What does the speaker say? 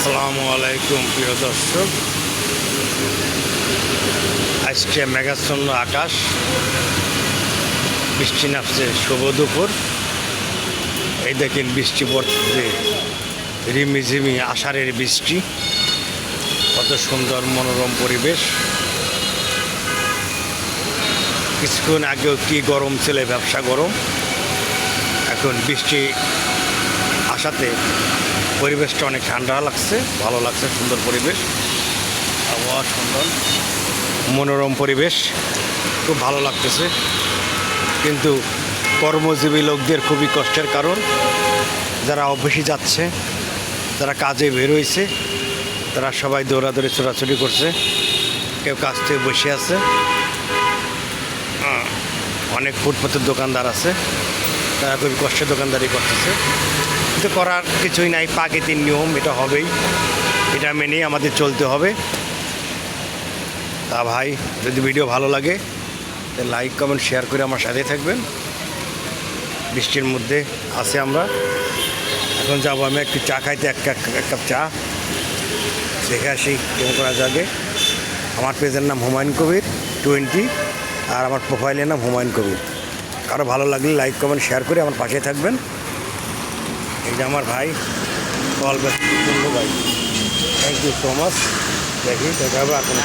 আসসালামু আলাইকুম প্রিয় দর্শক। আজকে মেঘাচ্ছন্ন আকাশ, বৃষ্টি নামছে শুভ দুপুর। এই দেখেন বৃষ্টি পড়তে, রিমিঝিমি আষাঢ়ের বৃষ্টি, কত সুন্দর মনোরম পরিবেশ। কিছুক্ষণ আগেও কি গরম ছিল, ব্যবসা গরম। এখন বৃষ্টি আসাতে পরিবেশটা অনেক ঠান্ডা লাগছে, ভালো লাগছে, সুন্দর পরিবেশ, আবহাওয়া সুন্দর, মনোরম পরিবেশ, খুব ভালো লাগতেছে। কিন্তু কর্মজীবী লোকদের খুবই কষ্টের কারণ, যারা অফিসে যাচ্ছে, যারা কাজে বের হয়েছে, তারা সবাই দৌড়াদৌড়ি ছোটাছুটি করছে, কেউ কাজ থেকে বসে আছে। অনেক ফুটপাতের দোকানদার আছে, তারা খুবই কষ্টের দোকানদারি করতেছে। কিন্তু করার কিছুই নাই, প্রাকৃতিক নিয়ম, এটা হবেই, এটা মেনেই আমাদের চলতে হবে। তা ভাই, যদি ভিডিও ভালো লাগে তাহলে লাইক কমেন্ট শেয়ার করে আমার সাথে থাকবেন। বৃষ্টির মধ্যে আছি আমরা, এখন যাবো আমি একটু চা খাইতে, এক কাপ চা দেখে আসি কেমন করা যাবে। আমার পেজের নাম হুমায়ুন কবির 20, আর আমার প্রোফাইলের নাম হুমায়ুন কবির। কারো ভালো লাগলে লাইক কমেন্ট শেয়ার করে আমার পাশে থাকবেন। এই যে আমার ভাই, কল ব্যাক ভাই, থ্যাংক ইউ সো মাচ। দেখি দেখা হবে এখন।